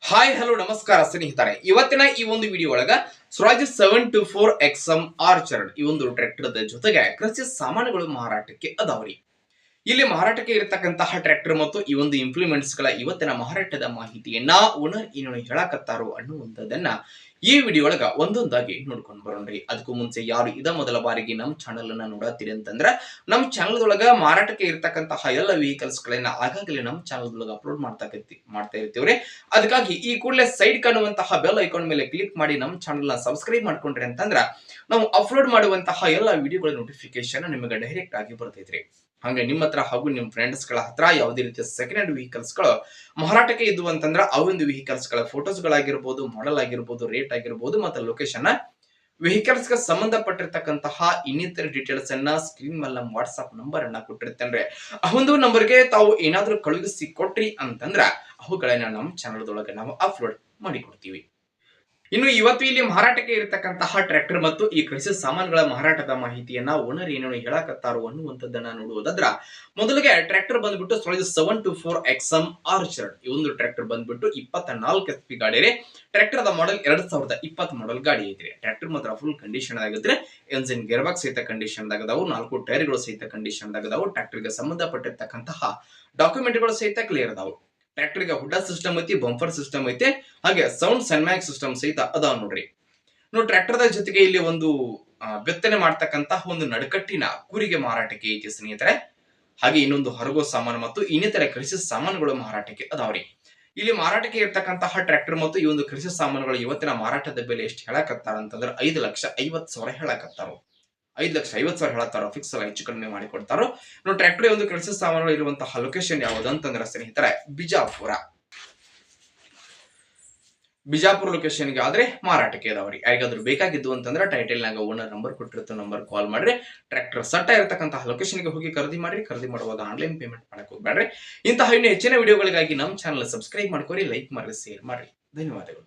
Hi hello ನಮಸ್ಕಾರ ಸ್ನೇಹಿತರೆ, ಇವತ್ತಿನ ಈ ಒಂದು ವಿಡಿಯೋ ಒಳಗ ಸ್ವರಾಜ್ 724 XM ಆರ್ಚರ್ಡ್ ಈ ಒಂದು ಟ್ರ್ಯಾಕ್ಟರ್ ಜೊತೆಗೆ ಕೃಷಿ ಸಾಮಾನುಗಳು ಮಾರಾಟಕ್ಕೆ ಅದಾವ್ರಿ. ಇಲ್ಲಿ ಮಾರಾಟಕ್ಕೆ ಇರತಕ್ಕಂತಹ ಟ್ರ್ಯಾಕ್ಟರ್ ಮತ್ತು ಈ ಒಂದು ಇಂಪ್ಲಿಮೆಂಟ್ಸ್ ಗಳ ಇವತ್ತಿನ ಮಾರಾಟದ ಮಾಹಿತಿಯನ್ನ ಓನರ್ ಏನು ಹೇಳಕತ್ತಾರೋ ಅನ್ನುವಂಥದ್ದನ್ನ ಈ ವಿಡಿಯೋ ಒಳಗ ಒಂದೊಂದಾಗಿ ನೋಡ್ಕೊಂಡು ಬರೋಣ್ರಿ. ಅದಕ್ಕೂ ಮುಂಚೆ ಯಾರು ಇದ ಮೊದಲ ಬಾರಿಗೆ ನಮ್ಮ ಚಾನಲ್ ಅನ್ನ ನೋಡತ್ತೀರಿ ಅಂತಂದ್ರ ನಮ್ಮ ಚಾನಲ್ ಒಳಗ ಮಾರಾಟಕ್ಕೆ ಇರತಕ್ಕಂತಹ ಎಲ್ಲ ವೆಹಿಕಲ್ಸ್ ಗಳನ್ನ ಆಗಾಗಲೇ ನಮ್ಮ ಚಾನಲ್ ಒಳಗ ಅಪ್ಲೋಡ್ ಮಾಡ್ತಾ ಇರ್ತೀವ್ರಿ. ಅದಕ್ಕಾಗಿ ಈ ಕೂಡಲೇ ಸೈಡ್ ಕಾಣುವಂತಹ ಬೆಲ್ ಐಕಾನ್ ಮೇಲೆ ಕ್ಲಿಕ್ ಮಾಡಿ ನಮ್ಮ ಚಾನಲ್ ನ ಸಬ್ಸ್ಕ್ರೈಬ್ ಮಾಡ್ಕೊಂಡ್ರಿ ಅಂತಂದ್ರ ನಾವು ಅಪ್ಲೋಡ್ ಮಾಡುವಂತಹ ಎಲ್ಲ ವಿಡಿಯೋಗಳ ನೋಟಿಫಿಕೇಶನ್ ನಿಮಗೆ ಡೈರೆಕ್ಟ್ ಆಗಿ ಬರ್ತೈತ್ರಿ. ಹಂಗೆ ನಿಮ್ಮ ಹತ್ರ ಹಾಗೂ ನಿಮ್ಮ ಫ್ರೆಂಡ್ಸ್ ಗಳ ಹತ್ರ ಯಾವುದೇ ರೀತಿಯ ಸೆಕೆಂಡ್ ಹ್ಯಾಂಡ್ ವೆಹಿಕಲ್ಸ್ ಗಳು ಮಾರಾಟಕ್ಕೆ ಇದ್ವು ಅಂತಂದ್ರೆ ಆ ಒಂದು ವೆಹಿಕಲ್ಸ್ ಗಳ ಫೋಟೋಸ್ ಗಳಾಗಿರ್ಬೋದು, ಮಾಡೆಲ್ ಆಗಿರ್ಬೋದು, ರೇಟ್ ಆಗಿರ್ಬೋದು ಮತ್ತೆ ಲೊಕೇಶನ್, ವೆಹಿಕಲ್ಸ್ ಗೆ ಸಂಬಂಧಪಟ್ಟಿರ್ತಕ್ಕಂತಹ ಇನ್ನಿತರ ಡೀಟೇಲ್ಸ್ ಅನ್ನ ಸ್ಕ್ರೀನ್ ಮೇಲೆ ನಮ್ಮ ವಾಟ್ಸ್ಆಪ್ ನಂಬರ್ ಅನ್ನ ಕೊಟ್ಟಿರ್ತೇನೆ. ಆ ಒಂದು ನಂಬರ್ಗೆ ತಾವು ಏನಾದ್ರೂ ಕಳುಹಿಸಿ ಕೊಟ್ರಿ ಅಂತಂದ್ರ ಅವುಗಳನ್ನ ನಮ್ಮ ಚಾನಲ್ ಒಳಗೆ ನಾವು ಅಪ್ಲೋಡ್ ಮಾಡಿ ಕೊಡ್ತೀವಿ. ಇನ್ನು ಇವತ್ತು ಇಲ್ಲಿ ಮಾರಾಟಕ್ಕೆ ಇರತಕ್ಕಂತಹ ಟ್ರ್ಯಾಕ್ಟರ್ ಮತ್ತು ಈ ಕೃಷಿ ಸಾಮಾನುಗಳ ಮಾರಾಟದ ಮಾಹಿತಿಯನ್ನ ಓನರ್ ಏನೇನು ಹೇಳಕತ್ತಾರೋ ಅನ್ನುವಂಥದ್ದನ್ನ ನೋಡುವುದಾದ್ರ ಮೊದಲಿಗೆ ಟ್ರ್ಯಾಕ್ಟರ್ ಬಂದ್ಬಿಟ್ಟು ಸ್ವರಾಜ್ 724 XM ಆರ್ಚರ್ಡ್ ಈ ಒಂದು ಟ್ರ್ಯಾಕ್ಟರ್ ಬಂದ್ಬಿಟ್ಟು 24 HP ಗಾಡಿ ರೀ. ಟ್ರ್ಯಾಕ್ಟರ್ ದ ಮಾಡೆಲ್ 2020 ಮಾಡೆಲ್ ಗಾಡಿ ಐತ್ರಿ. ಟ್ರ್ಯಾಕ್ಟರ್ ಮಾತ್ರ ಫುಲ್ ಕಂಡೀಷನ್ ಆಗಿದ್ರೆ ಎಂಜಿನ್ ಗೇರ್ ಬಾಕ್ಸ್ ಸಹಿತ ಕಂಡೀಷನ್ ದಾಗದಾವು, 4 ಟೈರ್ ಗಳು ಸಹಿತ ಕಂಡೀಷನ್ ದಾಗದಾವು. ಟ್ರ್ಯಾಕ್ಟರ್ ಗೆ ಸಂಬಂಧಪಟ್ಟಿರ್ತಕ್ಕಂತಹ ಡಾಕ್ಯುಮೆಂಟ್ ಗಳು ಸಹಿತ ಕ್ಲಿಯರ್ ಅದಾವು. ಟ್ರ್ಯಾಕ್ಟರ್ ಗೆ ಹುಡ್ಡ ಸಿಸ್ಟಮ್ ಐತಿ, ಬಂಫರ್ ಸಿಸ್ಟಮ್ ಐತಿ, ಹಾಗೆ ಸೌಂಡ್ ಸನ್ಮ್ಯಾಕ್ ಸಿಸ್ಟಮ್ ಸಹಿತ ಅದಾವ ನೋಡ್ರಿ. ಟ್ರ್ಯಾಕ್ಟರ್ ದ ಜೊತೆಗೆ ಇಲ್ಲಿ ಒಂದು ಬಿತ್ತನೆ ಮಾಡ್ತಕ್ಕಂತಹ ಒಂದು ನಡಕಟ್ಟಿನ ಕೂರಿಗೆ ಮಾರಾಟಕ್ಕೆ ಐತಿ ಸ್ನೇಹಿತರೆ. ಹಾಗೆ ಇನ್ನೊಂದು ಹರಗೋ ಸಾಮಾನು ಮತ್ತು ಇನ್ನಿತರ ಕೃಷಿ ಸಾಮಾನುಗಳು ಮಾರಾಟಕ್ಕೆ ಅದಾವ್ರಿ. ಇಲ್ಲಿ ಮಾರಾಟಕ್ಕೆ ಇರ್ತಕ್ಕಂತಹ ಟ್ರ್ಯಾಕ್ಟರ್ ಮತ್ತು ಈ ಒಂದು ಕೃಷಿ ಸಾಮಾನುಗಳು ಇವತ್ತಿನ ಮಾರಾಟದ ಬೆಲೆ ಎಷ್ಟು ಹೇಳಕತ್ತಾರ ಅಂತಂದ್ರೆ 5,50,000 ಹೇಳಕತ್ತಾರ. 5,50,000 ಹೇಳತ್ತಾರೋ, ಫಿಕ್ಸ್ ಅಲ್ಲ, ಹೆಚ್ಚು ಕಡಿಮೆ ಮಾಡಿ ಕೊಡ್ತಾರೋ. ಟ್ರ್ಯಾಕ್ಟರ್ ಒಂದು ಕೃಷಿ ಸಾಮಾನುಗಳು ಇರುವಂತಹ ಲೊಕೇಶನ್ ಯಾವುದು ಅಂತಂದ್ರೆ ಸ್ನೇಹಿತರೆ ಬಿಜಾಪುರ ಲೊಕೇಶನ್ಗೆ ಆದ್ರೆ ಮಾರಾಟಕ್ಕೆ ಇದಾವ್ರಿ. ಯಾರಿಗಾದ್ರೂ ಬೇಕಾಗಿದ್ದು ಅಂತಂದ್ರೆ ಟೈಟಲ್ ನಾಗ ಓನರ್ ನಂಬರ್ ಕೊಟ್ಟಿರ್ತ ನಂಬರ್ ಕಾಲ್ ಮಾಡ್ರಿ. ಟ್ರ್ಯಾಕ್ಟರ್ ಸಟ್ಟ ಇರತಕ್ಕಂತಹ ಲೊಕೇಶನ್ಗೆ ಹೋಗಿ ಖರೀದಿ ಮಾಡುವಾಗ ಆನ್ಲೈನ್ ಪೇಮೆಂಟ್ ಮಾಡಕ್ ಹೋಗ್ಬೇಡ್ರಿ. ಇಂತಹ ಇನ್ನು ಹೆಚ್ಚಿನ ವಿಡಿಯೋಗಳಿಗಾಗಿ ನಮ್ಮ ಚಾನಲ್ ಸಬ್ಸ್ಕ್ರೈಬ್ ಮಾಡ್ಕೊರಿ, ಲೈಕ್ ಮಾಡ್ರಿ, ಶೇರ್ ಮಾಡ್ರಿ. ಧನ್ಯವಾದಗಳು.